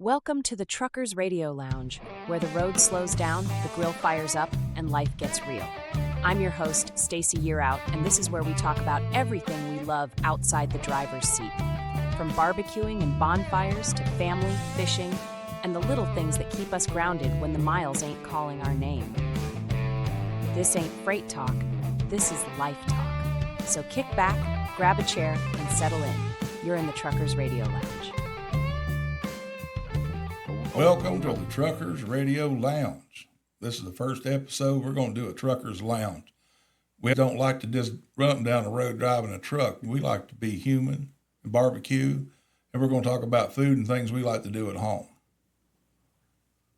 Welcome to the Truckers Radio Lounge, where the road slows down, the grill fires up, and life gets real. I'm your host, Stacey Yearout, and this is where we talk about everything we love outside the driver's seat. From barbecuing and bonfires to family, fishing, and the little things that keep us grounded when the miles ain't calling our name. This ain't freight talk, this is life talk. So kick back, grab a chair, and settle in. You're in the Truckers Radio Lounge. Welcome to the Truckers Radio Lounge. This is the first episode. We're going to do a Truckers Lounge. We don't like to just run down the road driving a truck. We like to be human and barbecue, and we're going to talk about food and things we like to do at home.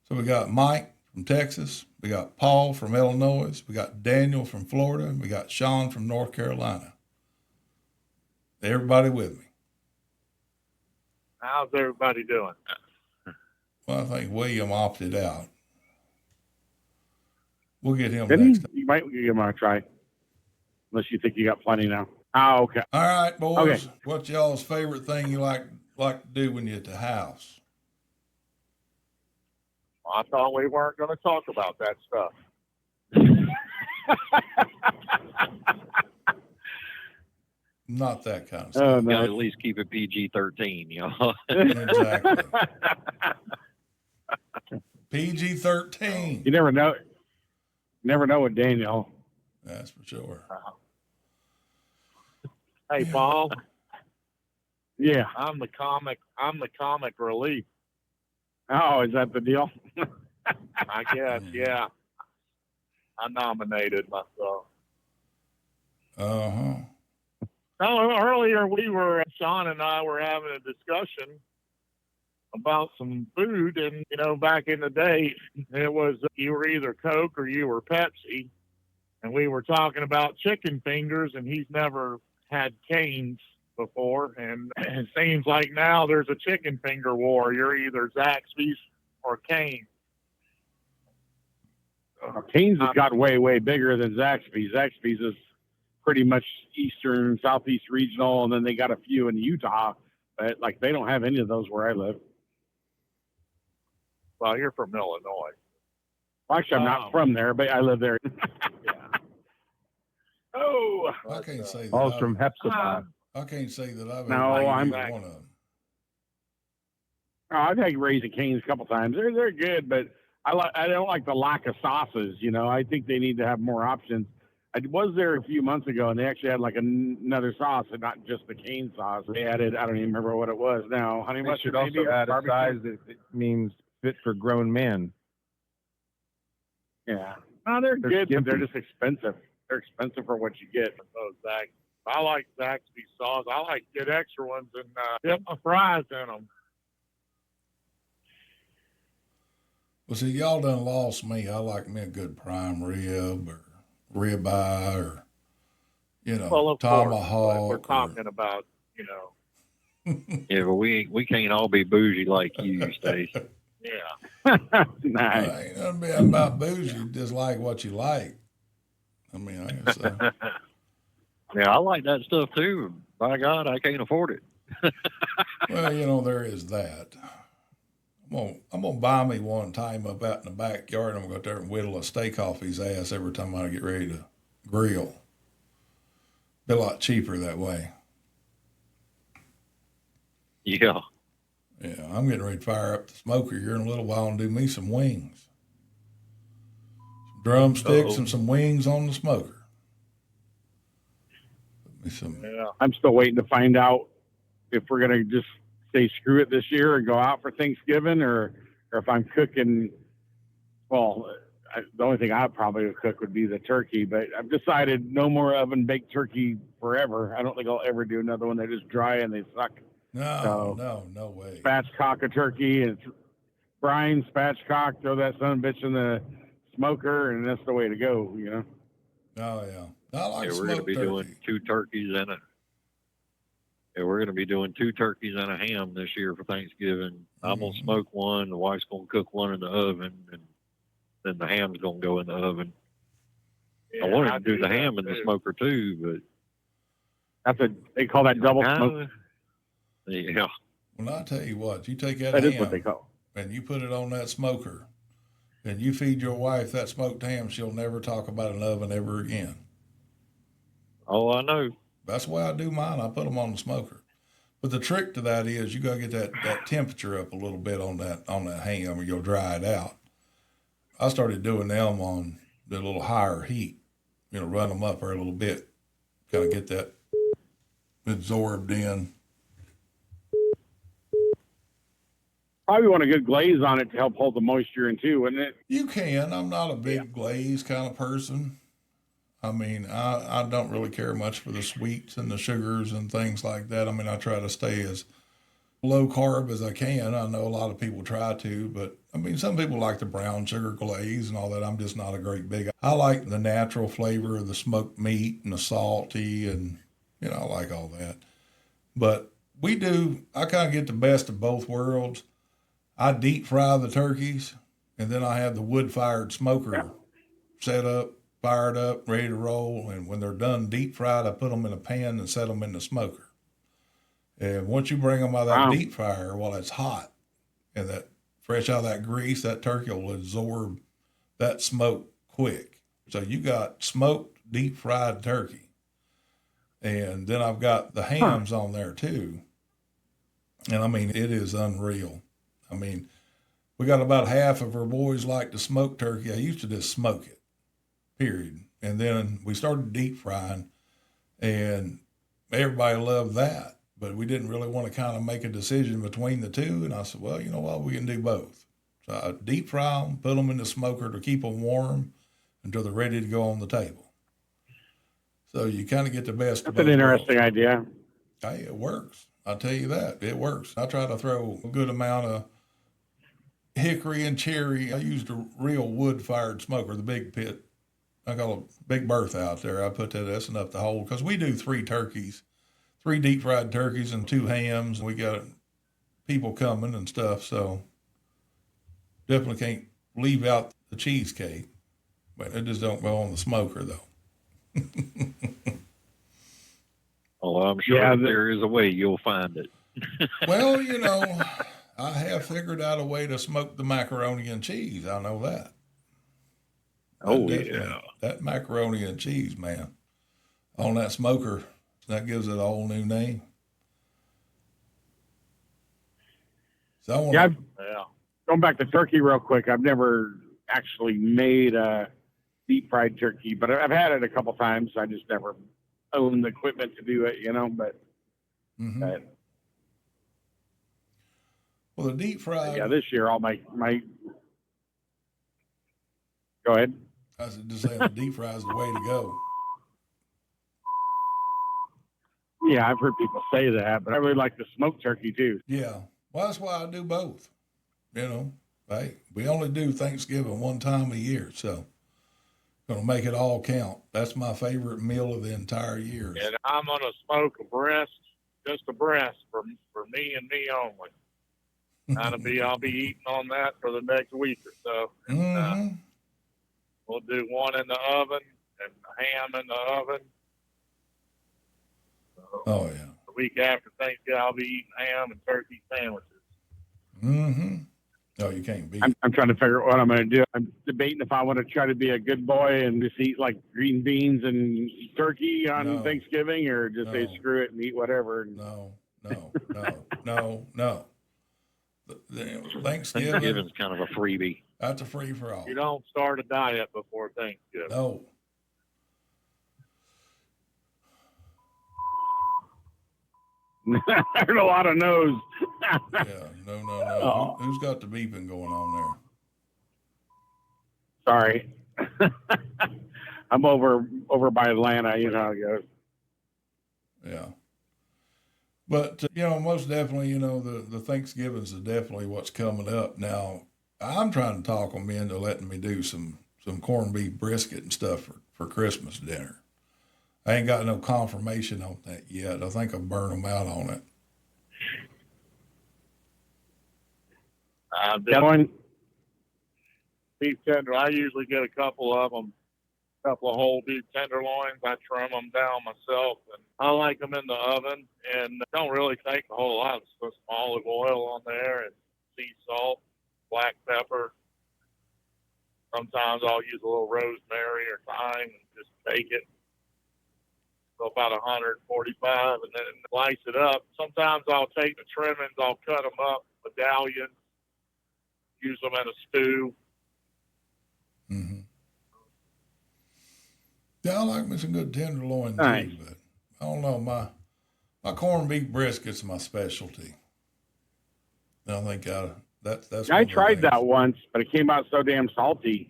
So we got Mike from Texas. We got Paul from Illinois. We got Daniel from Florida. We got Sean from North Carolina. Everybody with me? How's everybody doing? Well, I think William opted out. We'll get him Didn't next time. you might give him a try, unless you think you got plenty now. Oh, okay. All right, boys. Okay. What's y'all's favorite thing you like to do when you're at the house? I thought we weren't going to talk about that stuff. Not that kind of Oh, stuff. You gotta no. at least keep it PG-13, you know. Exactly. PG-13. You never know. Never know with Daniel. That's for sure. Hey, Paul, Yeah. I'm the comic relief, Oh, is that the deal? I guess. Yeah. I nominated myself. Uh-huh. No, earlier Sean and I were having a discussion about some food, and, back in the day, it was you were either Coke or you were Pepsi, and we were talking about chicken fingers, and he's never had Cane's before, and it seems like now there's a chicken finger war. You're either Zaxby's or Cane's. Cane's has got way, way bigger than Zaxby's. Zaxby's is pretty much eastern, southeast regional, and then they got a few in Utah, but they don't have any of those where I live. Well, you're from Illinois. Well, actually, I'm not from there, but I live there. Yeah. Oh, I can't say that. Paul's from Hepzibah. I can't say that I've No, ever I'm- had one of them. I've had Raising Cane's a couple times. They're good, but I don't like the lack of sauces. I think they need to have more options. I was there a few months ago, and they actually had another sauce, and not just the cane sauce. They added, I don't even remember what it was now. Honey They mustard, should also maybe, or add a barbecue? size that means fit for grown men. Yeah. No, they're good, but they're just expensive. They're expensive for what you get. Oh, I like Zaxby's sauce. I like to get extra ones and dip my fries in them. Well, see, y'all done lost me. I like me a good prime rib or ribeye or, Well, of tomahawk. course, we're or- talking about, Yeah, but we can't all be bougie like you, Stace. yeah. Nice. Ain't nothing about bougie, just like what you like. I mean, I guess so. Yeah, I like that stuff too. By God, I can't afford it. Well, there is that. I'm gonna buy me one time up out in the backyard. I'm gonna go out there and whittle a steak off his ass every time I get ready to grill. Be a lot cheaper that way. Yeah. Yeah, I'm getting ready to fire up the smoker here in a little while and do me some wings. Some drumsticks and some wings on the smoker. Put me some. Yeah. I'm still waiting to find out if we're going to just say screw it this year and go out for Thanksgiving, or if I'm cooking. Well, the only thing I probably would cook would be the turkey, but I've decided no more oven baked turkey forever. I don't think I'll ever do another one. They're just dry and they suck. No way. Spatchcock a turkey and brine spatchcock, throw that son of a bitch in the smoker, and that's the way to go, Oh yeah. I like Yeah, we're going to smoked be turkey. doing two turkeys and we're going to be doing two turkeys and a ham this year for Thanksgiving. I'm going to smoke one. The wife's going to cook one in the oven, and then the ham's going to go in the oven. Yeah, I wanted I to do the that ham in the too. smoker too, but they call that double smoke. yeah. Well, I tell you what, you take that That ham. is what they call. and you put it on that smoker and you feed your wife that smoked ham, she'll never talk about an oven ever again. Oh, I know. That's why I do mine. I put them on the smoker. But the trick to that is you got to get that temperature up a little bit on that ham, or you'll dry it out. I started doing them on the little higher heat. Run them up there a little bit, kind of get that absorbed in. Probably want a good glaze on it to help hold the moisture in too, wouldn't it? You can. I'm not a big glaze kind of person. I mean, I don't really care much for the sweets and the sugars and things like that. I mean, I try to stay as low carb as I can. I know a lot of people try to, but I mean, some people like the brown sugar glaze and all that. I'm just not a great big. I like the natural flavor of the smoked meat and the salty, and I like all that. But I kind of get the best of both worlds. I deep fry the turkeys, and then I have the wood-fired smoker set up, fired up, ready to roll. And when they're done deep fried, I put them in a pan and set them in the smoker. And once you bring them out of that deep fryer while it's hot, and that fresh out of that grease, that turkey will absorb that smoke quick. So you got smoked, deep fried turkey. And then I've got the hams on there too. And I mean, it is unreal. I mean, we got about half of our boys like to smoke turkey. I used to just smoke it, period. And then we started deep frying, and everybody loved that. But we didn't really want to kind of make a decision between the two. And I said, well, you know what? We can do both. So I deep fry them, put them in the smoker to keep them warm until they're ready to go on the table. So you kind of get the best. That's an interesting idea. Hey, it works. I'll tell you that. It works. I try to throw a good amount of hickory and cherry. I used a real wood-fired smoker, the big pit. I got a big berth out there. I put that's enough to hold, because we do 3 turkeys, 3 deep-fried turkeys and 2 hams. We got people coming and stuff, so definitely can't leave out the cheesecake. But it just don't go on the smoker, though. Oh, I'm sure there is a way you'll find it. Well, I have figured out a way to smoke the macaroni and cheese. I know that. Oh, yeah. That macaroni and cheese, man, on that smoker, that gives it a whole new name. So Going back to turkey real quick, I've never actually made a deep fried turkey, but I've had it a couple times. I just never owned the equipment to do it, but. Well, the deep fried. Yeah, this year all my. Go ahead. I was just saying the deep fry is the way to go. Yeah, I've heard people say that, but I really like the smoked turkey too. Yeah, well, that's why I do both. Hey, we only do Thanksgiving one time a year, so gonna make it all count. That's my favorite meal of the entire year. And I'm gonna smoke a breast, just a breast for me and me only. I'll be eating on that for the next week or so. And, we'll do one in the oven and ham in the oven. So oh yeah. The week after Thanksgiving, I'll be eating ham and turkey sandwiches. Oh, you can't beat. I'm trying to figure out what I'm going to do. I'm debating if I want to try to be a good boy and just eat like green beans and turkey on Thanksgiving, or just say screw it and eat whatever. No. Thanksgiving's kind of a freebie. That's a free for all. You don't start a diet before Thanksgiving. No. There's a lot of no's. Yeah, no. Oh. Who's got the beeping going on Sorry. I'm over by Atlanta. You know how it goes. there? Yeah. But, most definitely, the Thanksgivings is definitely what's coming up. Now, I'm trying to talk them into letting me do some corned beef brisket and stuff for Christmas dinner. I ain't got no confirmation on that yet. I think I'll burn them out on it. Beef tender. I usually get a couple of them, a couple of whole beef tenderloins. I trim them down myself, and I like them in the oven. And don't really take a whole lot. Just put some olive oil on there and sea salt. black pepper. Sometimes I'll use a little rosemary or thyme and just bake it. So about 145, and then slice it up. Sometimes I'll take the trimmings, I'll cut them up, medallions, use them in a stew. Mm-hmm. Yeah, I like me some good tenderloin Nice. too, but I don't know, my corned beef brisket's my specialty. I think that's. I one of the tried that things. once, but it came out so damn salty.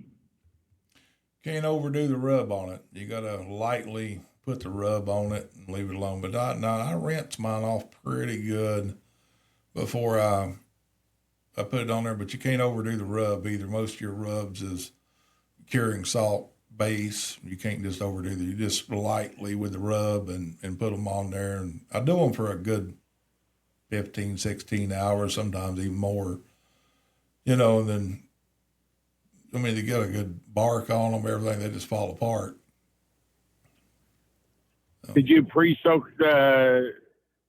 Can't overdo the rub on it. You gotta lightly put the rub on it and leave it alone. But I rinse mine off pretty good before I put it on there. But you can't overdo the rub either. Most of your rubs is curing salt base. You can't just overdo that. You just lightly with the rub and put them on there. And I do them for a good 15, 16 hours, sometimes even more. And then, I mean, they get a good bark on them, everything, they just fall apart. So, Did you pre-soak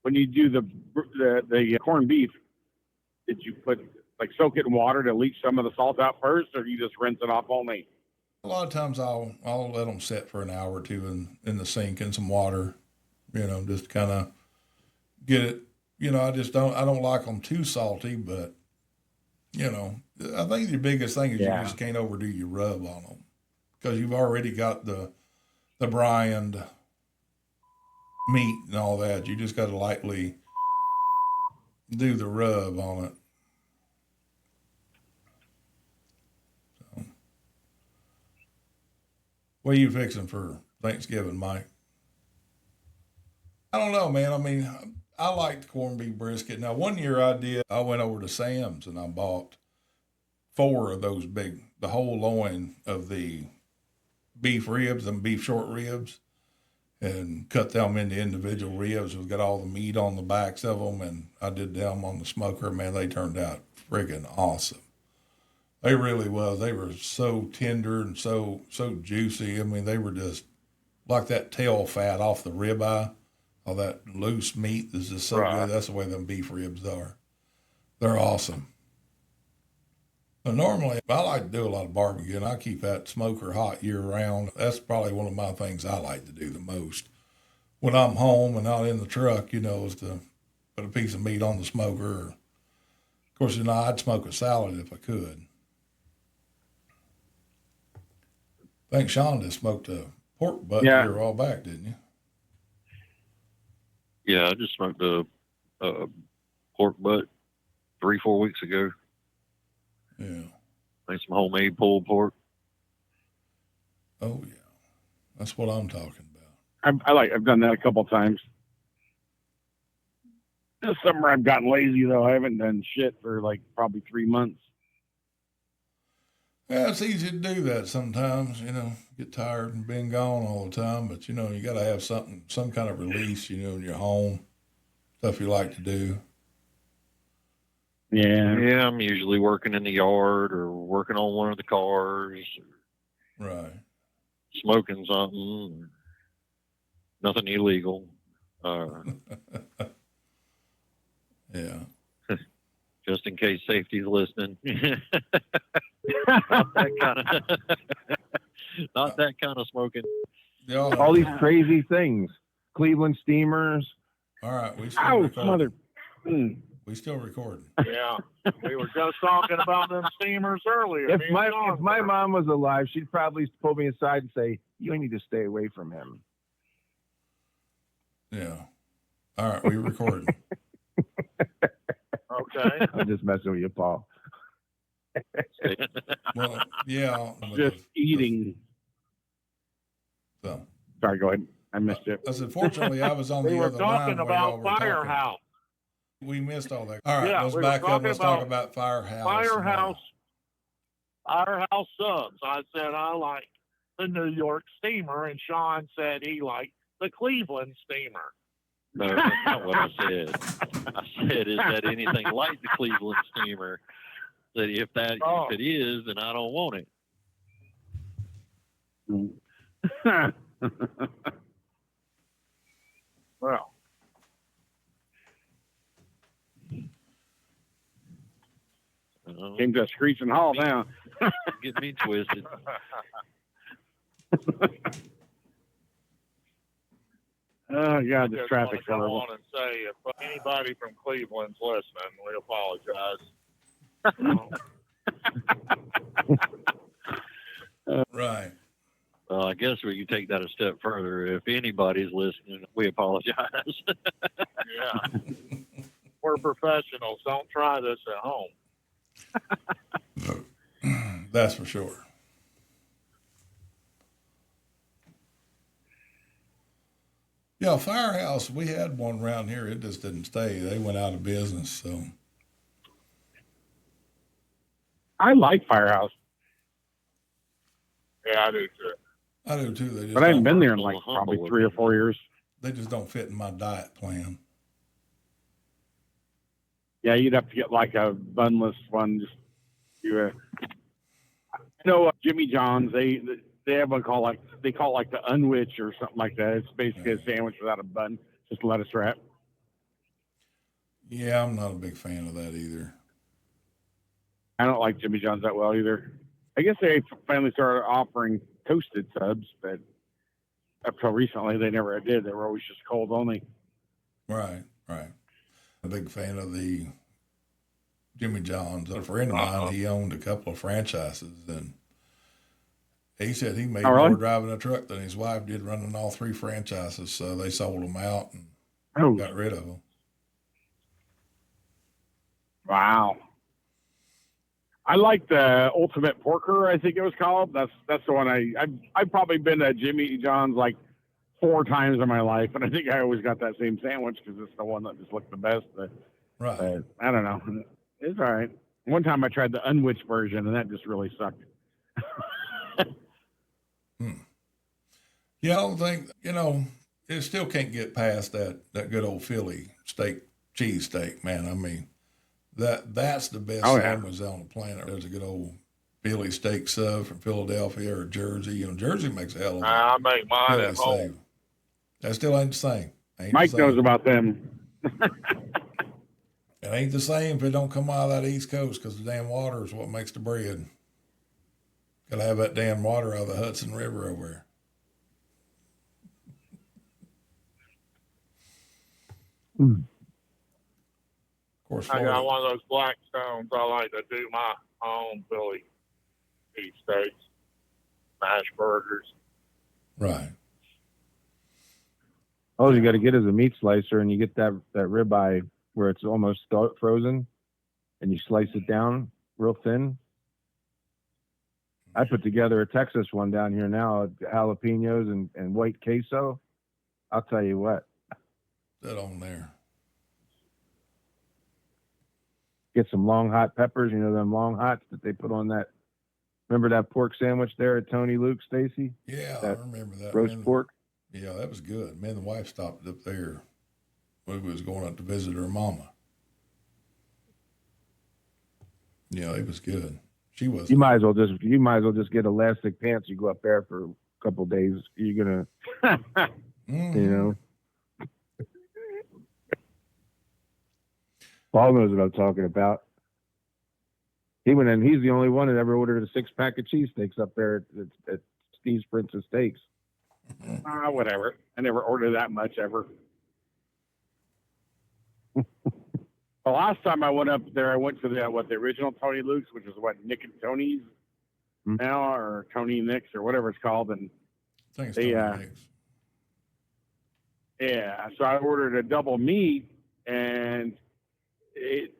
when you do the corned beef? Did you soak it in water to leach some of the salt out first, or you just rinse it off only? a lot of times I'll let them sit for an hour or two in the sink in some water, just kind of get it. I don't like them too salty, but I think the biggest thing is you just can't overdo your rub on them because you've already got the brined meat and all that. You just got to lightly do the rub on it. So, what are you fixing for Thanksgiving, Mike? I don't know, man. I mean, I liked corned beef brisket. Now, one year I went over to Sam's and I bought 4 of those the whole loin of the beef ribs and beef short ribs and cut them into individual ribs. We've got all the meat on the backs of them, and I did them on the smoker. Man, they turned out friggin' awesome. They really was. They were so tender and so juicy. I mean, they were just like that tail fat off the ribeye. All that loose meat is just so good. That's the way them beef ribs are. They're awesome. But normally, I like to do a lot of barbecue, and I keep that smoker hot year round. That's probably one of my things I like to do the most. When I'm home and not in the truck, is to put a piece of meat on the smoker. Of course, I'd smoke a salad if I could. I think Sean just smoked a pork butt here a while back, didn't you? Yeah, I just smoked a pork butt 3-4 weeks ago. Yeah. Made some homemade pulled pork. Oh yeah, that's what I'm talking about. I've done that a couple times. This summer I've gotten lazy though. I haven't done shit for probably 3 months. Yeah, it's easy to do that sometimes, get tired and being gone all the time, but you got to have some kind of release, in your home, stuff you like to do. Yeah. Yeah, I'm usually working in the yard or working on one of the cars. Right. Smoking something. Nothing illegal. Yeah. Just in case safety's listening. Not that kind of smoking. All these crazy things. Cleveland steamers. All right, we still recording. We still recording. Yeah, we were just talking about them steamers earlier. If my mom was alive, she'd probably pull me aside and say, "You need to stay away from him." Yeah. All right, we recording. Okay. I'm just messing with you, Paul. Well, yeah. Just eating. So. Sorry, go ahead. I missed it. I said, fortunately, I was on the other line. We were talking about Firehouse. We missed all that. All right, Yeah, let's we back were up. Let's talking talk about Firehouse. Firehouse subs. I said I like the New York steamer, and Sean said he liked the Cleveland steamer. No, that's not what I said. I said, is that anything like the Cleveland steamer? That if it is, then I don't want it. Well, Came to a screeching halt now. Get me twisted. Oh, God, this Just traffic's want to come horrible. on and say, if anybody from Cleveland's listening, we apologize. Right. Well, I guess we can take that a step further. If anybody's listening, we apologize. Yeah. We're professionals. Don't try this at home. That's for sure. Yeah, Firehouse, we had one around here. It just didn't stay. They went out of business. So I like Firehouse, Yeah, I do too. I do too. They just but I haven't don't, been there in like probably 3 or 4 years. they just don't fit in my diet plan. Yeah, you'd have to get like a bunless one. Just you. I know Jimmy John's. They have one called like they call it like the unwich or something like that. It's basically a sandwich without a bun, just lettuce wrap. Yeah, I'm not a big fan of that either. I don't like Jimmy John's that well either. I guess they finally started offering toasted subs, but up till recently they never did. They were always just cold only. Right, right. A big fan of the Jimmy John's. A friend of mine, he owned a couple of franchises, and he said he made more driving a truck than his wife did running all 3 franchises. So they sold them out and got rid of them. Wow. I like the Ultimate Porker, I think it was called. That's the one I've probably been to Jimmy John's like 4 times in my life, and I think I always got that same sandwich because it's the one that just looked the best. But I don't know. It's all right. One time I tried the unwitched version, and that just really sucked. Yeah, I don't think, it still can't get past that good old Philly cheesesteak, man. I mean, that's the best sandwich on the planet. There's a good old Philly steak sub from Philadelphia or Jersey. Jersey makes a hell of a I make mine at home. save. That still ain't the same. Mike knows about them. It ain't the same if it don't come out of that East Coast because the damn water is what makes the bread. Got to have that damn water out of the Hudson River over there. Of course, I got one of those black stones. I like to do my own Philly cheesesteaks, smash burgers. Right. All you got to get is a meat slicer, and you get that ribeye where it's almost frozen, and you slice it down real thin. I put together a Texas one down here now, jalapenos and white queso. I'll tell you what. That on there. Get some long hot peppers, them long hots that they put on that. Remember that pork sandwich there at Tony Luke's, Stacey? Yeah, I remember that. Roast pork. Yeah, that was good. Me and the wife stopped up there when we was going up to visit her mama. Yeah, it was good. She was. You might as well just get elastic pants. You go up there for a couple of days. You're gonna, Paul knows what I'm talking about. He went in. He's the only one that ever ordered a 6-pack of cheesesteaks up there at Steve's Princess Steaks. Whatever. I never ordered that much ever. The last time I went up there, I went to the original Tony Luke's, which is Nick and Tony's now, or Tony Nick's, or whatever it's called. And I think it's Tony Nick's. Yeah, so I ordered a double meat, and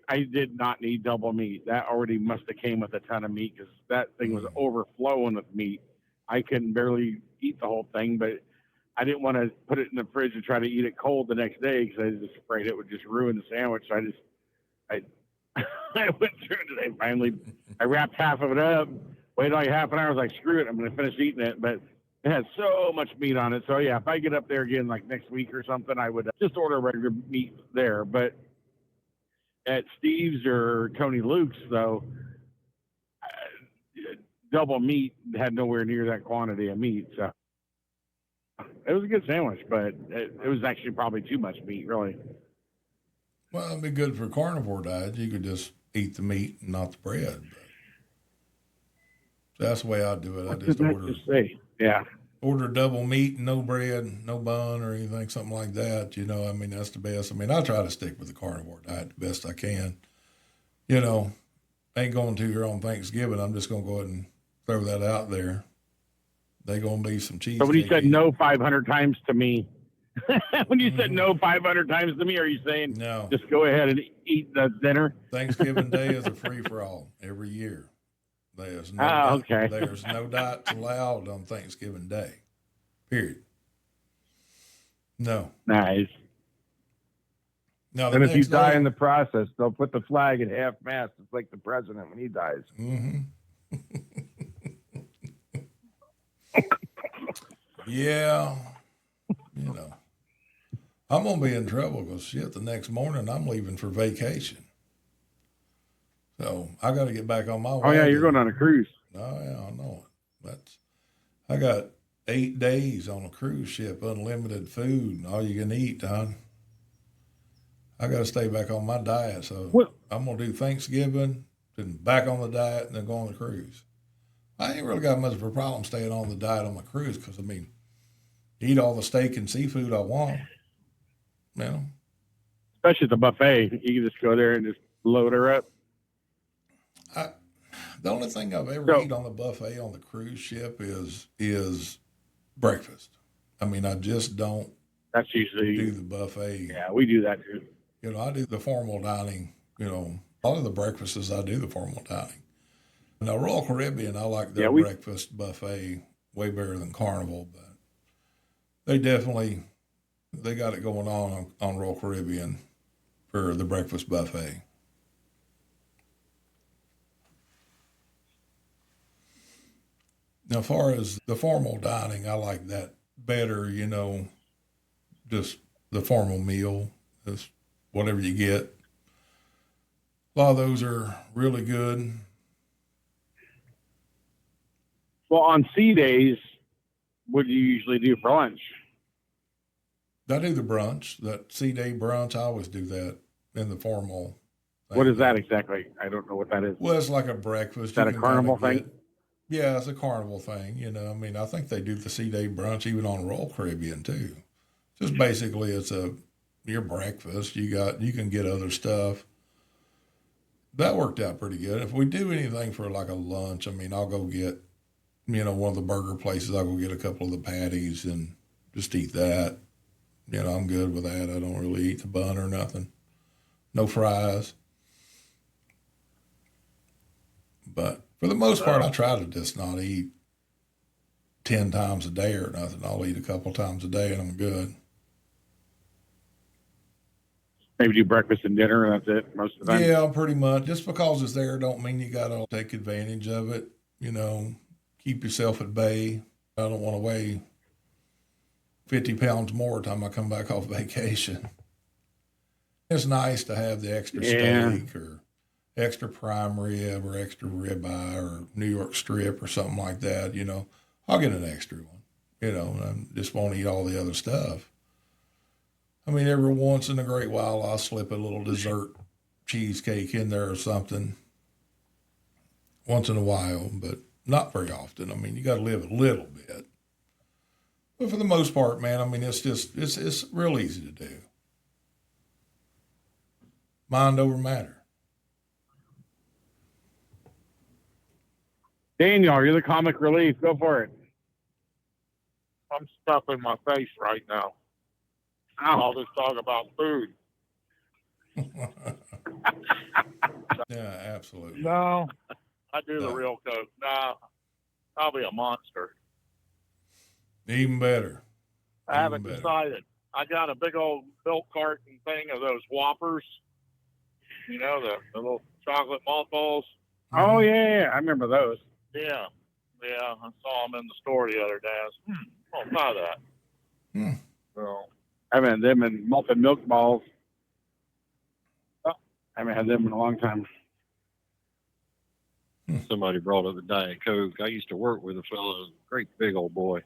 I did not need double meat. That already must have came with a ton of meat because that thing was overflowing with meat. I couldn't barely eat the whole thing, but I didn't want to put it in the fridge and try to eat it cold the next day because I was just afraid it would just ruin the sandwich. So I went through it today. Finally, I wrapped half of it up, waited like half an hour. I was like, screw it, I'm going to finish eating it. But it had so much meat on it. So yeah, if I get up there again like next week or something, I would just order regular meat there. But at Steve's or Tony Luke's, though, double meat had nowhere near that quantity of meat. So it was a good sandwich, but it was actually probably too much meat, really. Well, it'd be good for carnivore diet. You could just eat the meat and not the bread. But that's the way I do it. I What just did that order just say? Yeah. double meat, no bread, no bun or anything, something like that. You know, I mean, that's the best. I mean, I try to stick with the carnivore diet the best I can. You know, ain't going to here on Thanksgiving. I'm just going to go ahead and throw that out there. They going to be some cheesecake. So when you said no 500 times to me, when you said no 500 times to me, are you saying no, just go ahead and eat the dinner? Thanksgiving Day is a free for all every year. There's no okay. there's no diets allowed on Thanksgiving Day. Period. No. Nice. Now And if you die in the process, they'll put the flag at half mast. It's like the president when he dies. Mm-hmm. Yeah, you know, I'm gonna be in trouble because shit. The next morning I'm leaving for vacation, so I got to get back on my wagon. Oh yeah, you're going on a cruise. Oh yeah, I know it. I got 8 days on a cruise ship, unlimited food, and all you can eat, Don. I got to stay back on my diet, so I'm gonna do Thanksgiving, then back on the diet, and then go on the cruise. I ain't really got much of a problem staying on the diet on my cruise because, I mean, eat all the steak and seafood I want, you know. Especially at the buffet. You can just go there and just load her up. The only thing I've ever eaten on the buffet on the cruise ship is breakfast. I mean, I just don't That's usually do the buffet. Yeah, we do that too. You know, I do the formal dining, you know, a lot of the breakfasts I do the formal dining. Now, Royal Caribbean, I like their breakfast buffet way better than Carnival, but they got it going on Royal Caribbean for the breakfast buffet. Now, as far as the formal dining, I like that better, you know, just the formal meal, just whatever you get. A lot of those are really good. Well, on sea days, what do you usually do for lunch? I do the brunch, that sea day brunch. I always do that in the formal thing. What is that exactly? I don't know what that is. Well, it's like a breakfast. Is that a carnival thing? Yeah, it's a carnival thing. You know, I mean, I think they do the sea day brunch even on Royal Caribbean too. Just basically, it's your breakfast. You can get other stuff. That worked out pretty good. If we do anything for like a lunch, I mean, I'll go get, you know, one of the burger places. I'll go get a couple of the patties and just eat that. You know, I'm good with that. I don't really eat the bun or nothing. No fries. But for the most part, I try to just not eat 10 times a day or nothing. I'll eat a couple times a day and I'm good. Maybe do breakfast and dinner and that's it most of the time? Yeah, pretty much. Just because it's there don't mean you got to take advantage of it. You know, keep yourself at bay. I don't want to weigh 50 pounds more time I come back off vacation. It's nice to have the extra steak or extra prime rib or extra ribeye or New York strip or something like that. You know, I'll get an extra one, you know, and I just won't eat all the other stuff. I mean, every once in a great while, I'll slip a little dessert cheesecake in there or something once in a while, but not very often. I mean, you got to live a little bit. But for the most part, man, I mean, it's real easy to do. Mind over matter. Daniel, you're the comic relief. Go for it. I'm stuffing my face right now. I'll just talk about food. Yeah, absolutely. No, I do the real Coke. No, I'll be a monster. Even better. I haven't decided. I got a big old milk carton thing of those Whoppers. You know, the little chocolate mothballs. Oh, yeah. I remember those. Yeah. I saw them in the store the other day. I was, I'll buy that. So, I haven't had them in malted milk balls. Oh, I haven't had them in a long time. Somebody brought up the Diet Coke. I used to work with a fellow, great big old boy.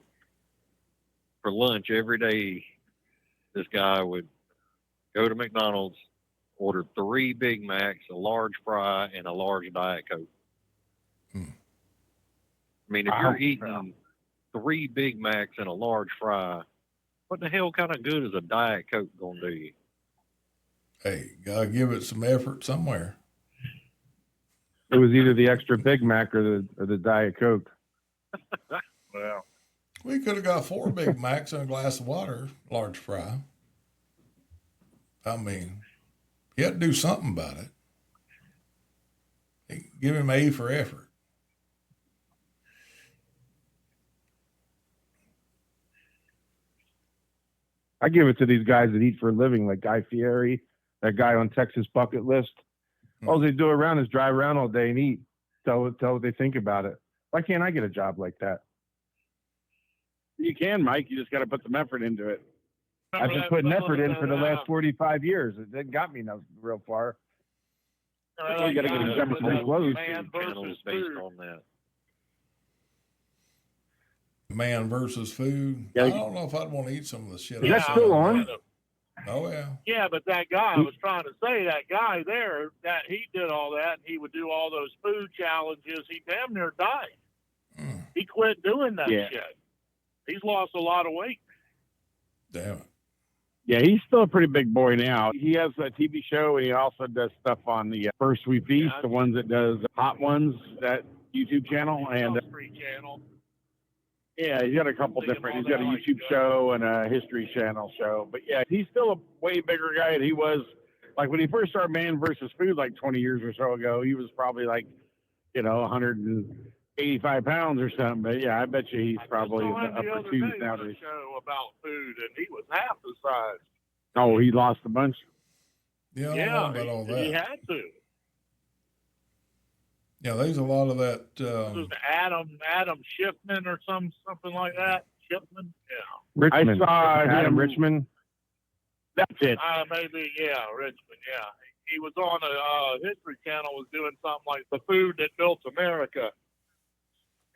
For lunch every day, this guy would go to McDonald's, ordered 3 Big Macs, a large fry, and a large Diet Coke. I mean, if you're eating 3 Big Macs and a large fry, what the hell kind of good is a Diet Coke going to do you? Hey, gotta give it some effort somewhere. It was either the extra Big Mac or the Diet Coke. Well, We could have got 4 Big Macs and a glass of water, large fry. I mean, you had to do something about it. Give him A for effort. I give it to these guys that eat for a living, like Guy Fieri, that guy on Texas Bucket List. All they do around is drive around all day and eat. Tell what they think about it. Why can't I get a job like that? You can, Mike. You just got to put some effort into it. I've been putting effort in for the last 45 years. It didn't got me no real far. You got to get a job pretty close. Man versus based food. on that. Man versus food. Yeah. I don't know if I'd want to eat some of the shit. Is that I still saw. on? Oh, yeah. Yeah, but that guy, I was trying to say, that guy there, that he did all that, and he would do all those food challenges. He damn near died. He quit doing that shit. He's lost a lot of weight. Damn it. Yeah, he's still a pretty big boy now. He has a TV show, and he also does stuff on the First We Feast, the ones that does Hot Ones, that YouTube channel. And Free channel. yeah, he's got a couple different. He's got a YouTube show and a History Channel show. But yeah, he's still a way bigger guy than he was. Like when he first started Man versus Food, like 20 years or so ago, he was probably like, 185 pounds or something. But yeah, I bet you he's probably upper twos nowadays. Show about food, and he was half the size. Oh, he lost a bunch. Yeah, I don't know about all that. He had to. Yeah, there's a lot of that. This was Adam Shipman or something like that. Shipman, yeah. Richmond. I saw Adam him. Richmond. That's it. Maybe, yeah, Richmond, yeah. He was on a History Channel, was doing something like the food that built America.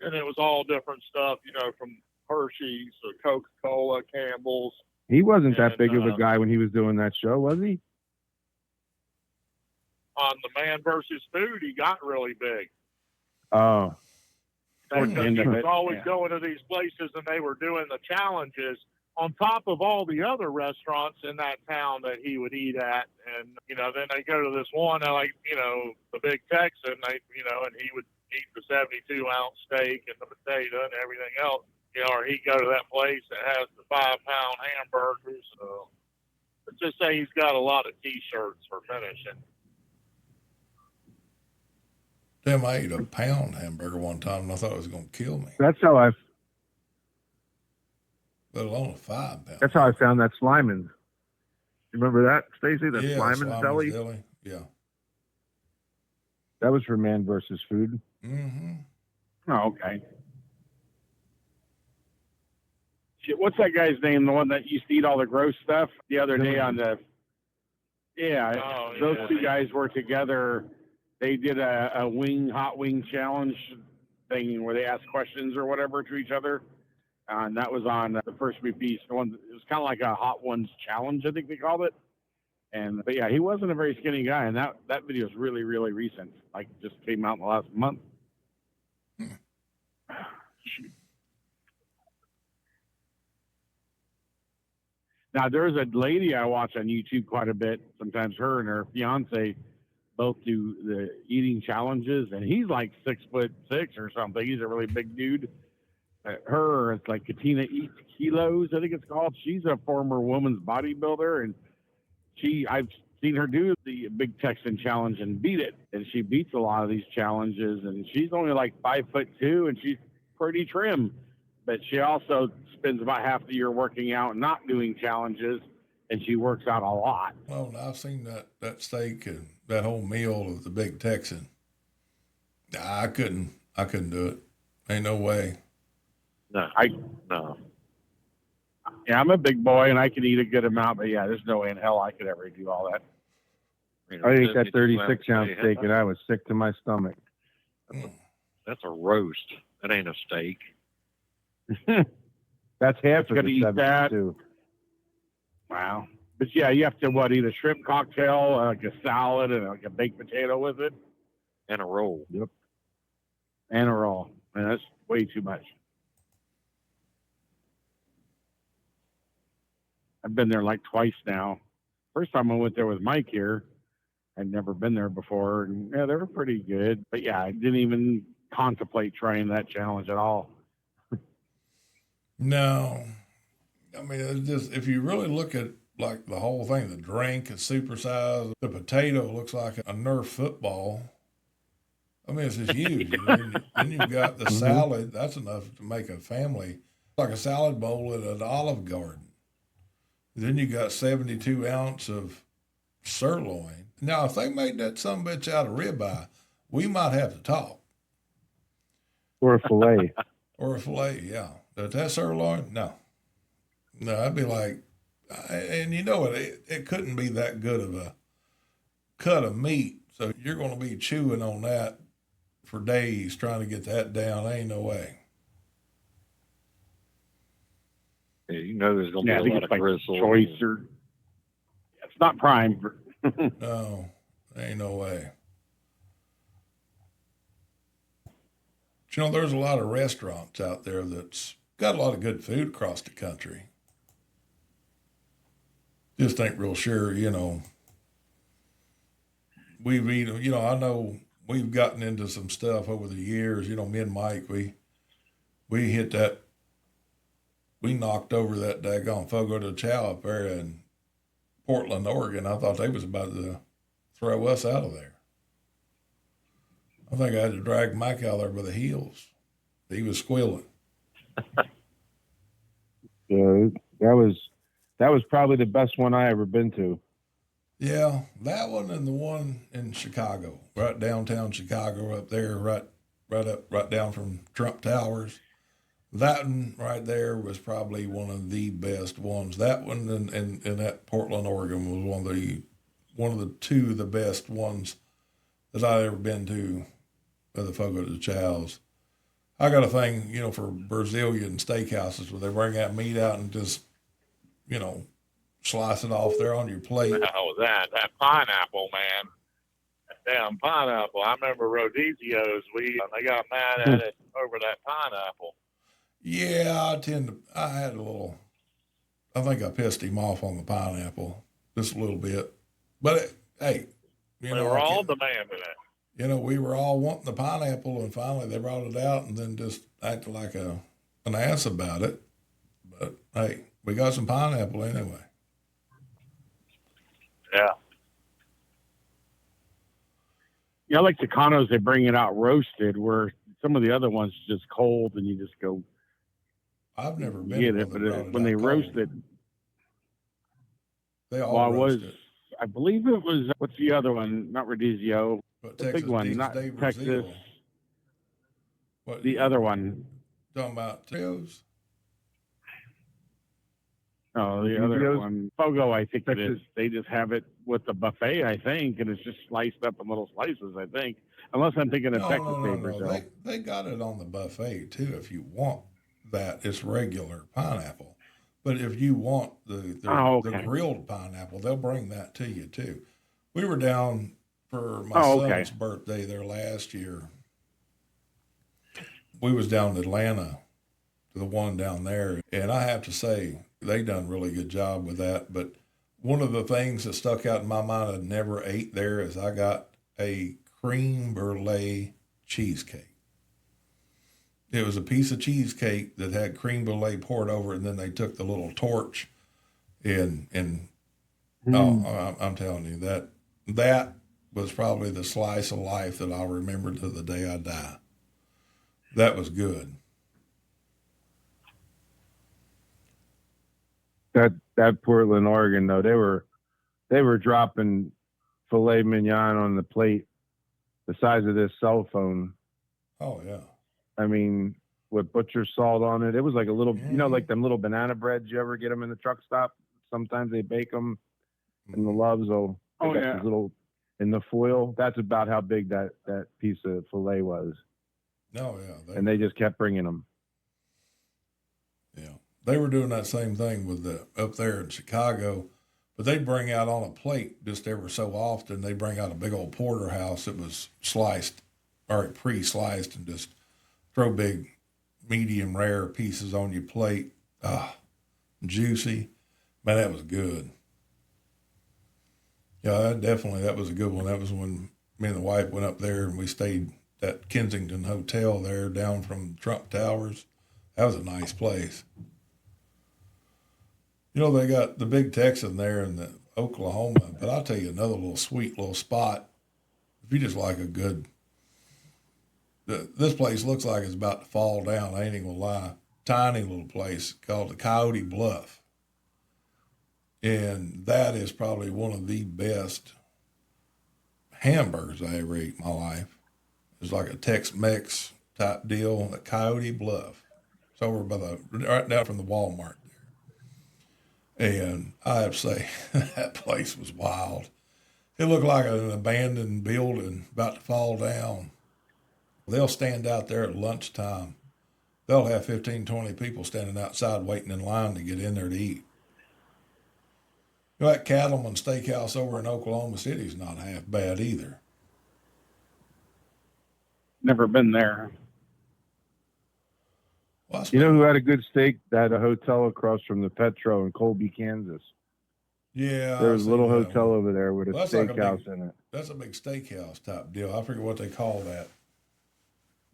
And it was all different stuff, from Hershey's or Coca-Cola, Campbell's. He wasn't that big of a guy when he was doing that show, was he? On the Man versus Food, he got really big. Oh. Because the end he of was it, always yeah. going to these places, and they were doing the challenges on top of all the other restaurants in that town that he would eat at. And, then they go to this one, like, the Big Texan, and he would eat the 72-ounce steak and the potato and everything else. Or he'd go to that place that has the 5-pound hamburgers. So let's just say he's got a lot of T-shirts for finishing. Damn, I ate a pound hamburger one time and I thought it was going to kill me, That's how I let alone a 5-pound. That's how I found that Slyman's. You remember that, Stacey? That Yeah, Slyman's Deli? Yeah. That was for Man versus Food. Mm-hmm. Oh, okay. Shit, what's that guy's name? The one that used to eat all the gross stuff the other day on the. Yeah, those two guys were together. They did a hot wing challenge thing where they asked questions or whatever to each other. And that was on the First We Feast. It was kind of like a Hot Ones challenge, I think they called it. But yeah, he wasn't a very skinny guy, and that video is really, really recent. Like, just came out in the last month. Now, there's a lady I watch on YouTube quite a bit. Sometimes her and her fiance both do the eating challenges, and he's like 6'6" or something. He's a really big dude. It's like Katina Eats Kilos, I think it's called. She's a former woman's bodybuilder, and I've seen her do the Big Texan Challenge and beat it. And she beats a lot of these challenges, and she's only like 5'2", and she's pretty trim. But she also spends about half the year working out and not doing challenges, and she works out a lot. Well, I've seen that steak and that whole meal of the Big Texan. I couldn't do it. Ain't no way. No. Yeah, I'm a big boy, and I can eat a good amount, but yeah, there's no way in hell I could ever do all that. I ate that 36-ounce steak, and I was sick to my stomach. That's a roast. That ain't a steak. That's half of Gotta the eat that. 72. Wow. But yeah, you have to eat a shrimp cocktail, like a salad, and like a baked potato with it, And a roll. Yep. And a roll. And that's way too much. I've been there like twice now. First time I went there with Mike here. I'd never been there before, and yeah, they were pretty good. But yeah, I didn't even contemplate trying that challenge at all. No, I mean, it's just, if you really look at like the whole thing, the drink is supersized. The potato looks like a Nerf football. I mean, it's just huge. And then you've got the salad. That's enough to make a family, like a salad bowl at an Olive Garden. Then you got 72 ounce of sirloin. Now, if they made that sumbitch out of ribeye, we might have to talk. Or a fillet. Or a filet, yeah. But that sirloin, no. No, I'd be like, and you know what? It couldn't be that good of a cut of meat. So you're going to be chewing on that for days trying to get that down. Ain't no way. Yeah, you know there's going to Yeah, I be a think lot it's of like gristle. choice or it's not prime. No, ain't no way. But, you know, there's a lot of restaurants out there that's got a lot of good food across the country. Just ain't real sure, you know. I know we've gotten into some stuff over the years. You know, me and Mike, we hit that, we knocked over that daggone Fogo de Chao up there in Portland, Oregon. I thought they was about to throw us out of there. I think I had to drag Mike out there by the heels. He was squealing. Yeah, that was probably the best one I ever been to. Yeah, that one and the one in Chicago, right downtown Chicago, up there, right down from Trump Towers. That one right there was probably one of the best ones. That one and that Portland, Oregon was one of the two of the best ones that I ever been to of the Fogo de Chaos. I got a thing, you know, for Brazilian steakhouses where they bring that meat out and just, you know, slice it off there on your plate. Oh, that pineapple, man. That damn pineapple. I remember Rodizio's. They got mad at it over that pineapple. Yeah, I think I pissed him off on the pineapple just a little bit. But hey, They were all demanding it. You know, we were all wanting the pineapple, and finally they brought it out and then just acted like an ass about it. But hey, we got some pineapple anyway. Yeah. Yeah, I like the Tucanos, they bring it out roasted, where some of the other ones is just cold and you just go I've never been get to it. one But that brought it when out they cold. roast it, They all roast it. I believe it was, what's the other one? Not Rodizio. But The Texas big one, Beach not de Texas. Brazil. What, The other one. talking about Teos? Oh, the other one. Fogo, I think it is. They just have it with the buffet, I think, and it's just sliced up in little slices, I think. Unless I'm thinking of Texas de Brazil. They got it on the buffet too. If you want that, it's regular pineapple. But if you want the grilled pineapple, they'll bring that to you too. We were down for my son's birthday there last year. We was down in Atlanta to the one down there, and I have to say they done a really good job with that. But one of the things that stuck out in my mind I never ate there is I got a creme brulee cheesecake. It was a piece of cheesecake that had creme brulee poured over it, and then they took the little torch and I'm telling you that was probably the slice of life that I'll remember to the day I die. That was good. That Portland, Oregon, though, they were dropping filet mignon on the plate the size of this cell phone. Oh yeah. I mean, with butcher salt on it. It was like a little, you know, like them little banana breads. You ever get them in the truck stop? Sometimes they bake them in the Loves. This little in the foil. That's about how big that piece of filet was. No, yeah. And they just kept bringing them. Yeah. They were doing that same thing with up there in Chicago, But they bring out on a plate just ever so often. They bring out a big old porterhouse that was sliced or pre-sliced and just throw big medium rare pieces on your plate. Juicy. Man, that was good. Yeah, that was a good one. That was when me and the wife went up there and we stayed at Kensington Hotel there down from Trump Towers. That was a nice place. You know, they got the Big Texan there in the Oklahoma, but I'll tell you another little sweet little spot. If you just like a good, this place looks like it's about to fall down. I ain't even gonna lie. Tiny little place called the Coyote Bluff. And that is probably one of the best hamburgers I ever ate in my life. It's like a Tex-Mex type deal at Coyote Bluff. It's over by right down from the Walmart there. And I have to say, that place was wild. It looked like an abandoned building about to fall down. They'll stand out there at lunchtime. They'll have 15, 20 people standing outside waiting in line to get in there to eat. You know, that Cattleman Steakhouse over in Oklahoma City is not half bad either. Never been there. Well, You know who had a good steak? That had a hotel across from the Petro in Colby, Kansas. yeah, There was I've a little seen that hotel one. over there with a Well, that's like a steakhouse big- in it. That's a big steakhouse type deal. I forget what they call that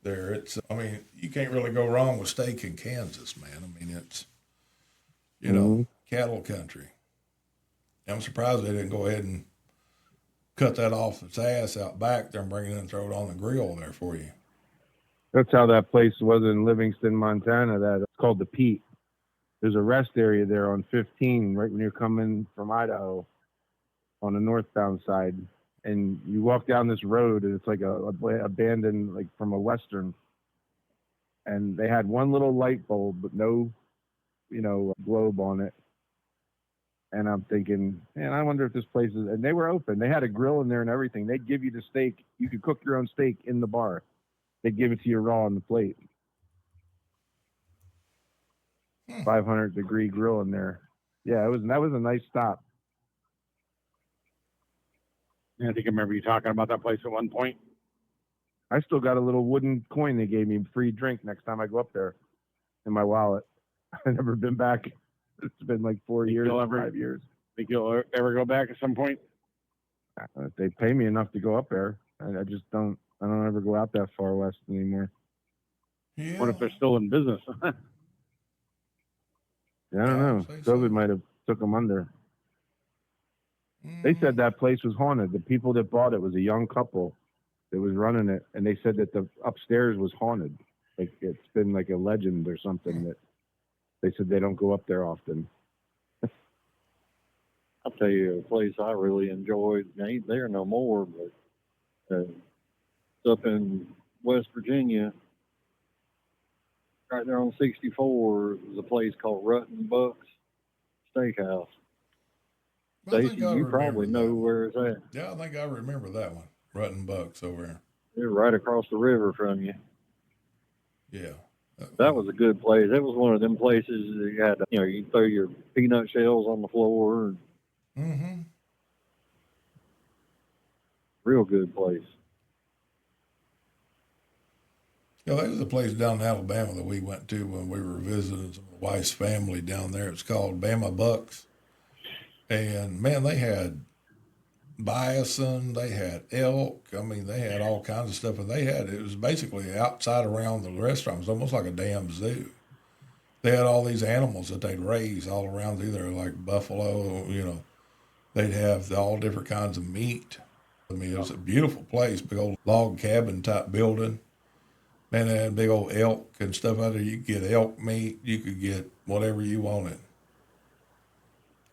there. It's, I mean, you can't really go wrong with steak in Kansas, man. I mean, it's, you know, cattle country. I'm surprised they didn't go ahead and cut that off its ass out back there and bring it in and throw it on the grill there for you. That's how that place was in Livingston, Montana. That it's called the Pete. There's a rest area there on 15, right when you're coming from Idaho, on the northbound side, and you walk down this road, and it's like a abandoned, like from a western. And they had one little light bulb, but no, globe on it. And I'm thinking, man, I wonder if this place is. And they were open. They had a grill in there and everything. They'd give you the steak. You could cook your own steak in the bar. They'd give it to you raw on the plate. 500-degree grill in there. Yeah, that was a nice stop. I think I remember you talking about that place at one point. I still got a little wooden coin they gave me, free drink next time I go up there, in my wallet. I've never been back. It's been like 4 years, 5 years. Think you'll ever go back at some point? If they pay me enough to go up there, I just don't. I don't ever go out that far west anymore. Yeah. What if they're still in business? I don't know. I'd say so. COVID might have took them under. They said that place was haunted. The people that bought it was a young couple that was running it, and they said that the upstairs was haunted. Like it's been like a legend or something that they said they don't go up there often. I'll tell you a place I really enjoyed. It ain't there no more, but it's up in West Virginia, right there on 64. There's a place called Rutten Bucks Steakhouse. I think Stacey, I you remember probably that know one. where it's at. Yeah, I think I remember that one. Rutten Bucks over there. They're right across the river from you. Yeah. That was a good place. That was one of them places that you had, you throw your peanut shells on the floor. Mm-hmm. Real good place. Yeah, there was a place down in Alabama that we went to when we were visiting some of the wife's family down there. It's called Bama Bucks. And, man, they had bison, they had elk. I mean, they had all kinds of stuff. And it was basically outside around the restaurant. It was almost like a damn zoo. They had all these animals that they'd raise all around either like buffalo, they'd have all different kinds of meat. I mean, it was a beautiful place, big old log cabin type building. Man, they had big old elk and stuff out there. You could get elk meat. You could get whatever you wanted.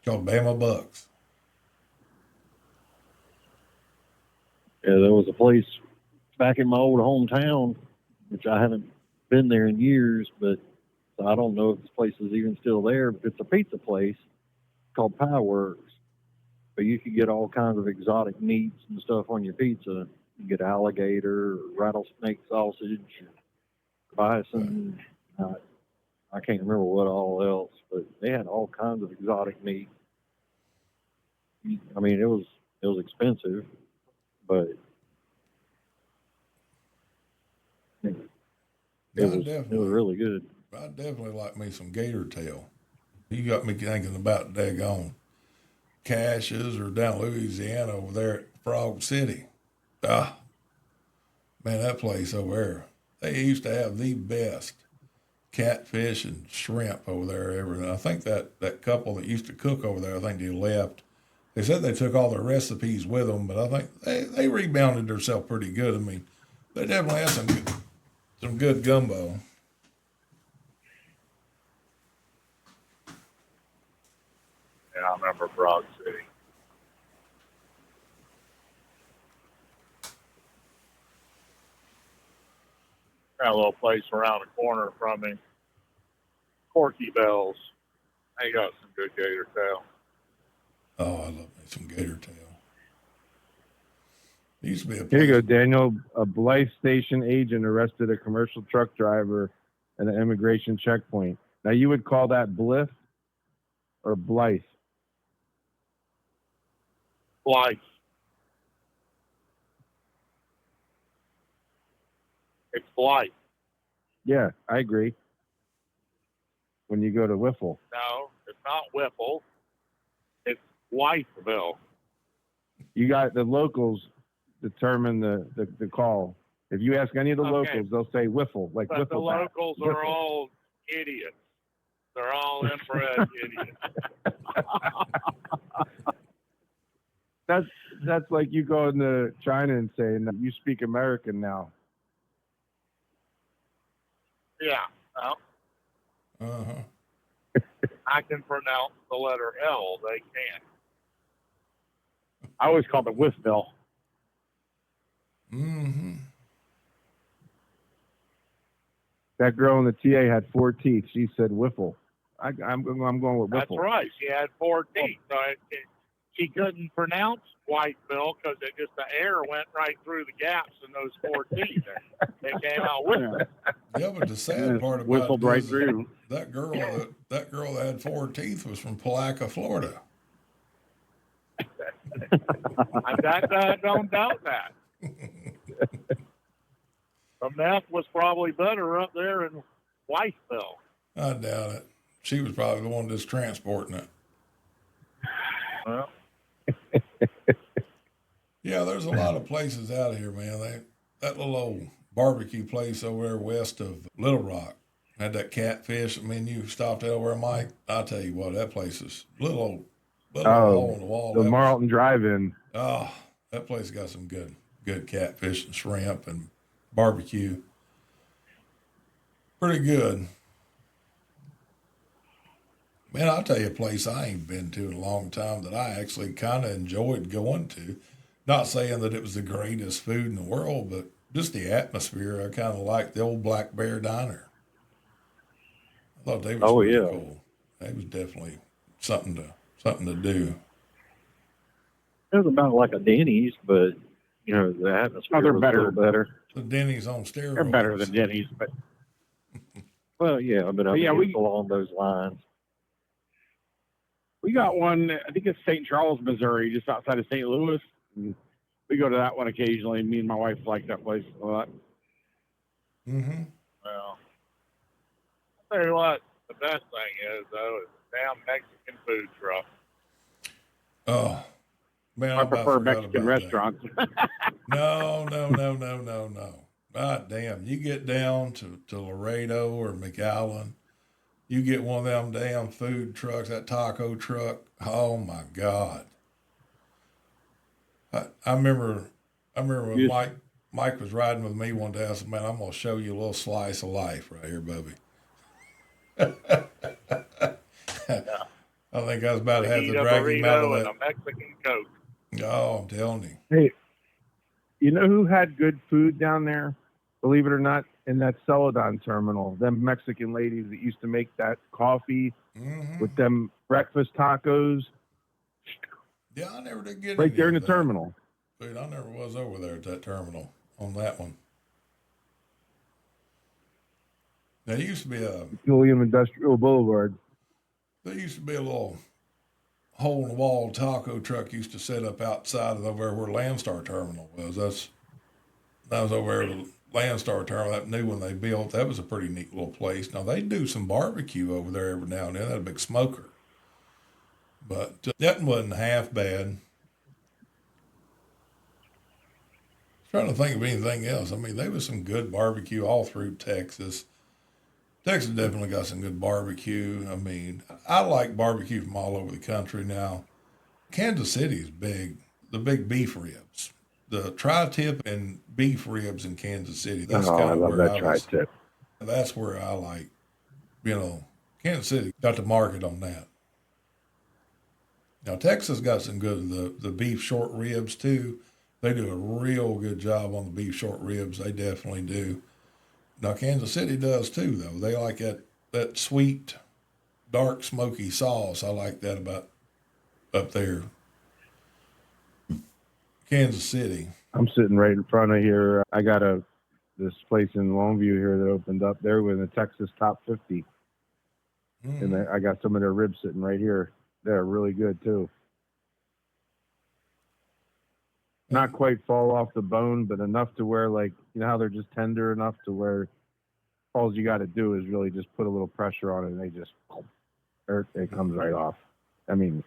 Called Bama Bucks. Yeah, there was a place back in my old hometown, which I haven't been there in years, but so I don't know if this place is even still there, but it's a pizza place called Pie Works. But you could get all kinds of exotic meats and stuff on your pizza. You get alligator, rattlesnake sausage, bison. I can't remember what all else, but they had all kinds of exotic meat. I mean, it was expensive, but it was really good. I definitely like me some gator tail. You got me thinking about daggone Caches or down Louisiana over there at Frog City. Ah, man, that place over there. They used to have the best catfish and shrimp over there ever. I think that couple that used to cook over there, I think they left. They said they took all their recipes with them, but I think they rebounded themselves pretty good. I mean, they definitely had some good gumbo. Yeah, I remember Frog City. Got a little place around the corner from me. Corky Bells. They got some good gator tail. Oh, I love me some gator tail. There used to be a place. Here you go, Daniel. A Blythe station agent arrested a commercial truck driver at an immigration checkpoint. Now, you would call that Blythe or Blythe? Blythe. It's Blythe. Yeah, I agree. When you go to Whiffle. No, it's not Whipple. It's Blytheville. You got the locals determine the call. If you ask any of the locals, they'll say Whiffle, like but Whiffle. The locals are all idiots. They're all inbred idiots. That's like you going to China and saying, you speak American now. Yeah. Well, I can pronounce the letter L. They can't. I always called it Whiffville. Mm-hmm. That girl in the TA had 4 teeth. She said Whiffle. I'm going with Whiffle. That's right. She had 4 teeth. So she couldn't pronounce Whiteville because the air went right through the gaps in those 4 teeth. They came out Whiffle. Yeah, but the sad part about Whistled it right is through. that girl that had 4 teeth was from Palaca, Florida. I don't doubt that. The meth was probably better up there in Whiteville. I doubt it. She was probably the one that's transporting it. Well, yeah, there's a lot of places out here, man. That little old barbecue place over there west of Little Rock had that catfish. I mean, you stopped over, Mike. I'll tell you what, that place is little hole in the wall. The Marlton Drive-In. Oh, that place got some good catfish and shrimp and barbecue. Pretty good. Man, I'll tell you a place I ain't been to in a long time that I actually kind of enjoyed going to. Not saying that it was the greatest food in the world, but just the atmosphere. I kind of liked the old Black Bear Diner. I thought they was pretty cool. They was definitely something to do. It was about like a Denny's, but the atmosphere they're was better. a little better. The Denny's on steroids. They're better than Denny's, but Well, yeah, but I mean, it's along those lines. we got one. I think it's St. Charles, Missouri, just outside of St. Louis. And we go to that one occasionally. Me and my wife like that place a lot. Mm-hmm. Well, I'll tell you what, the best thing is, though, is the damn Mexican food truck. Oh, man, I prefer Mexican restaurants. No. God damn. You get down to Laredo or McAllen, you get one of them damn food trucks, that taco truck. Oh my God. I remember when Mike was riding with me one day. I said, man, I'm going to show you a little slice of life right here, Bubby. I think I was about to have to drag him out of that. And a Mexican Coke. Oh, I'm telling you. Hey, you know who had good food down there? Believe it or not, in that Celadon terminal, them Mexican ladies that used to make that coffee with them breakfast tacos. Yeah, I never did get right there in the terminal. Dude, I never was over there at that terminal on that one. There used to be William Industrial Boulevard. There used to be a little hole in the wall taco truck used to set up outside of over where Landstar Terminal was. That was over there the Landstar Terminal, that new one they built. That was a pretty neat little place. Now they do some barbecue over there every now and then. They had a big smoker, but that wasn't half bad. Trying to think of anything else. I mean, there was some good barbecue all through Texas. Texas definitely got some good barbecue. I mean, I like barbecue from all over the country now. Kansas City is big. The big beef ribs, the tri-tip and beef ribs in Kansas City. That's I kind of love where that I was. tri-tip. That's where I like, Kansas City got the market on that. Now Texas got some good the beef short ribs too. They do a real good job on the beef short ribs. They definitely do. Now Kansas City does too, though. They like that sweet, dark, smoky sauce. I like that about up there. Kansas City. I'm sitting right in front of here. I got this place in Longview here that opened up. They're in the Texas top 50. And I got some of their ribs sitting right here. They're really good too. Not quite fall off the bone, but enough to where, like, you know how they're just tender enough to where all you got to do is really just put a little pressure on it and it comes right off. I mean,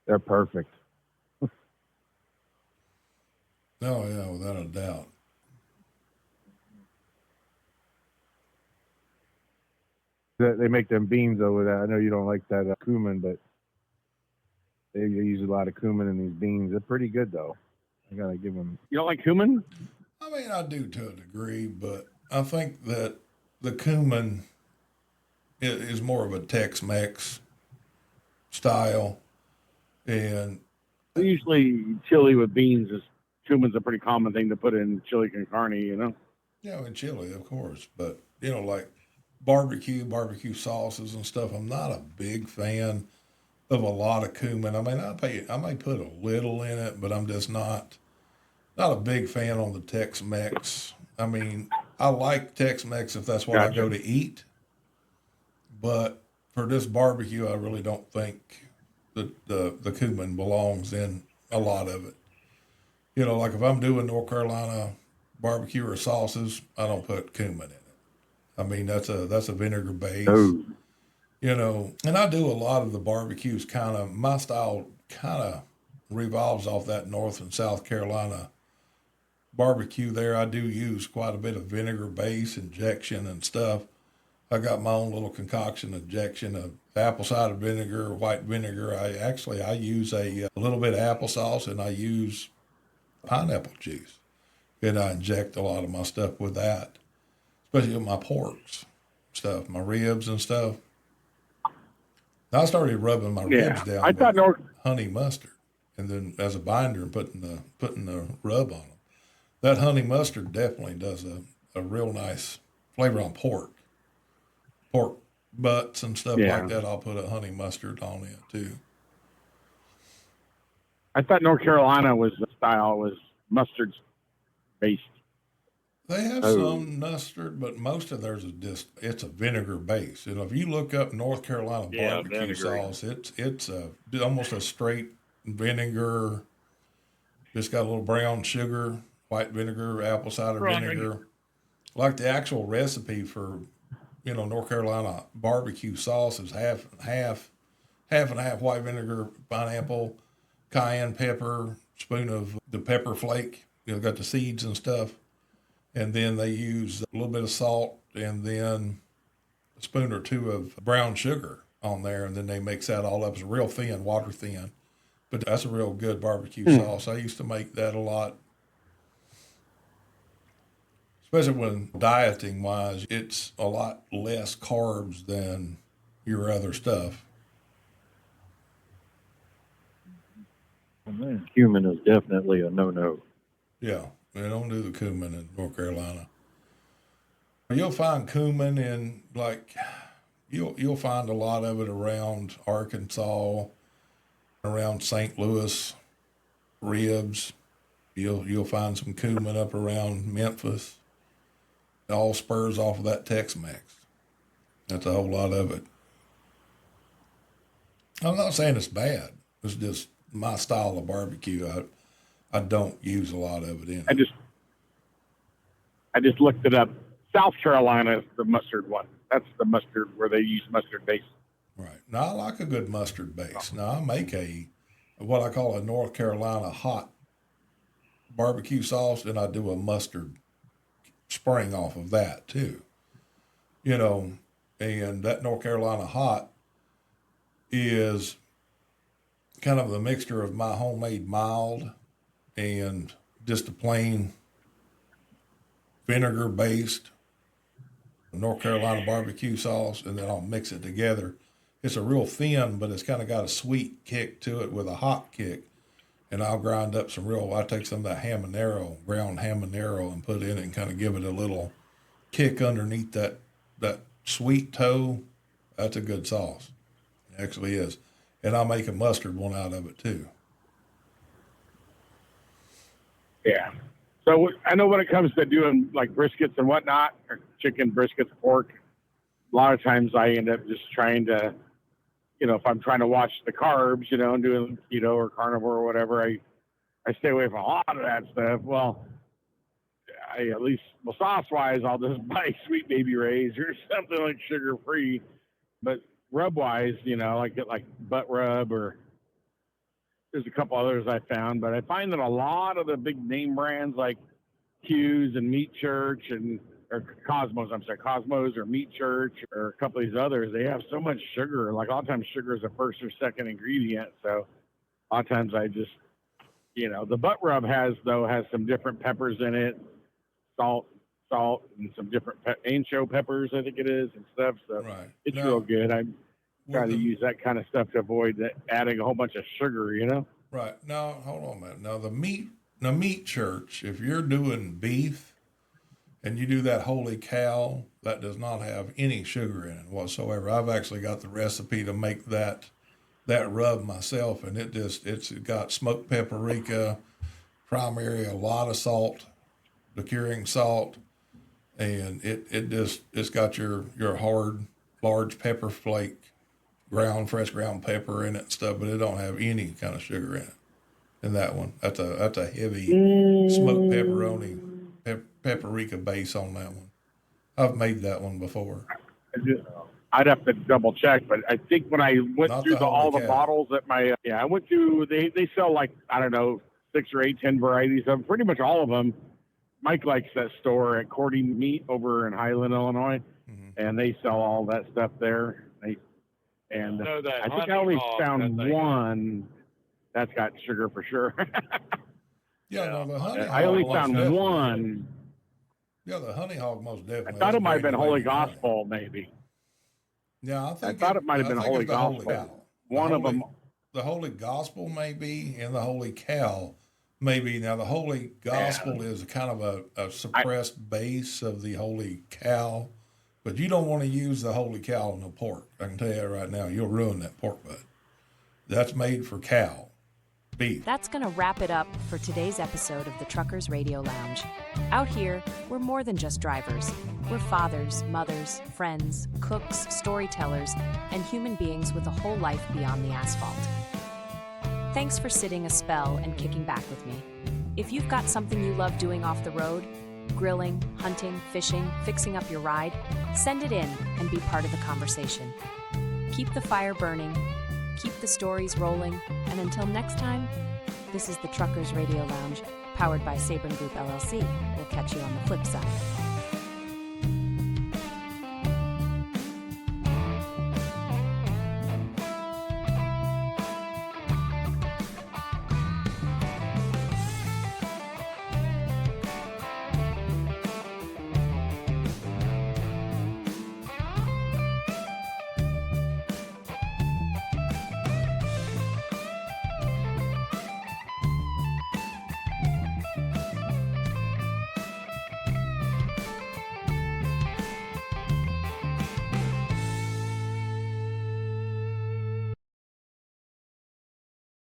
they're perfect. Oh yeah, without a doubt. They make them beans over that. I know you don't like that cumin, but they use a lot of cumin in these beans. They're pretty good though. I gotta give them. You don't like cumin? I mean, I do to a degree, but I think that the cumin is more of a Tex-Mex style, and Usually chili with beans cumin's a pretty common thing to put in chili con carne, in chili, of course. But like barbecue sauces and stuff. I'm not a big fan of a lot of cumin. I mean, I may put a little in it, but I'm just not a big fan on the Tex-Mex. I mean, I like Tex-Mex if that's what I go to eat, but for this barbecue, I really don't think that the cumin belongs in a lot of it. Like if I'm doing North Carolina barbecue or sauces, I don't put cumin in it. I mean, that's a vinegar base. Oh. And I do a lot of the barbecues my style kind of revolves off that North and South Carolina barbecue there. I do use quite a bit of vinegar base injection and stuff. I got my own little concoction injection of apple cider vinegar, white vinegar. I use a little bit of applesauce, and I use pineapple juice. And I inject a lot of my stuff with that, especially with my porks stuff, my ribs and stuff. I started rubbing my ribs down with honey mustard, and then as a binder and putting the rub on them. That honey mustard definitely does a real nice flavor on pork butts and stuff like that. I'll put a honey mustard on it too. I thought North Carolina was mustard based. They have some mustard, but most of theirs is it's a vinegar base. If you look up North Carolina barbecue sauce, it's almost a straight vinegar. Just got a little brown sugar, white vinegar, apple cider vinegar. Like the actual recipe for, North Carolina barbecue sauce is half and half white vinegar, pineapple, cayenne pepper, spoon of the pepper flake. Got the seeds and stuff. And then they use a little bit of salt and then a spoon or two of brown sugar on there. And then they mix that all up. It's real thin, water thin. But that's a real good barbecue sauce. I used to make that a lot. Especially when dieting wise, it's a lot less carbs than your other stuff. Cumin is definitely a no-no. Yeah, they don't do the cumin in North Carolina. You'll find cumin in you'll find a lot of it around Arkansas, around St. Louis, ribs. You'll find some cumin up around Memphis. It all spurs off of that Tex-Mex. That's a whole lot of it. I'm not saying it's bad. It's just my style of barbecue. I don't use a lot of it in it. I just looked it up. South Carolina is the mustard one. That's the mustard where they use mustard base. Right. Now, I like a good mustard base. Now, I make what I call a North Carolina hot barbecue sauce, and I do a mustard spring off of that too. And that North Carolina hot is kind of the mixture of my homemade mild and just a plain vinegar based North Carolina barbecue sauce, and then I'll mix it together. It's a real thin, but it's kind of got a sweet kick to it with a hot kick. And I'll grind up I take some of that ground habanero, and put in it and kind of give it a little kick underneath that sweet toe. That's a good sauce. It actually is. And I'll make a mustard one out of it too. Yeah. So I know when it comes to doing like briskets and whatnot, or chicken, briskets, pork, a lot of times I end up just trying to, if I'm trying to watch the carbs, and doing keto or carnivore or whatever, I stay away from a lot of that stuff. Well, sauce-wise, I'll just buy Sweet Baby Ray's or something like sugar-free. But rub-wise, I get like butt rub, or there's a couple others I found. But I find that a lot of the big name brands like Q's and Meat Church or Cosmos or Meat Church or a couple of these others, they have so much sugar. Like a lot of times sugar is a first or second ingredient. So a lot of times I just, the butt rub has some different peppers in it, salt, and some different ancho peppers, I think it is, and stuff. So right. It's real good. I try to use that kind of stuff to avoid adding a whole bunch of sugar, Right. Now, hold on a minute. Now, the Meat Church, if you're doing beef and you do that holy cow, that does not have any sugar in it whatsoever. I've actually got the recipe to make that rub myself, and it's got smoked paprika, primary, a lot of salt, the curing salt, and it's got your hard, large pepper flake, fresh ground pepper in it and stuff, but it don't have any kind of sugar in it. In that one, that's a heavy smoked pepperoni, paprika base on that one. I've made that one before. I'd have to double check, but I think when I went through all the bottles at I went through, they sell like, I don't know, 6 or 8, 10 varieties of them, pretty much all of them. Mike likes that store at Cordy Meat over in Highland, Illinois, and they sell all that stuff there. I think I only found one that's got sugar for sure. The honey hog. I only found one. Yeah, the honey hog most definitely. I thought it might have been Holy Gospel, maybe. Yeah, I thought it might have been Holy Gospel. One of them. The Holy Gospel maybe, and the Holy Cow maybe. Now the Holy Gospel is kind of a suppressed base of the Holy Cow, but you don't want to use the Holy Cow in the pork. I can tell you that right now. You'll ruin that pork butt. That's made for cow. Beef. That's going to wrap it up for today's episode of the Truckers Radio Lounge. Out here, we're more than just drivers. We're fathers, mothers, friends, cooks, storytellers, and human beings with a whole life beyond the asphalt. Thanks for sitting a spell and kicking back with me. If you've got something you love doing off the road, grilling, hunting, fishing, fixing up your ride, send it in and be part of the conversation. Keep the fire burning, keep the stories rolling, and until next time, this is the Truckers Radio Lounge, powered by Sabren Group LLC. We'll catch you on the flip side.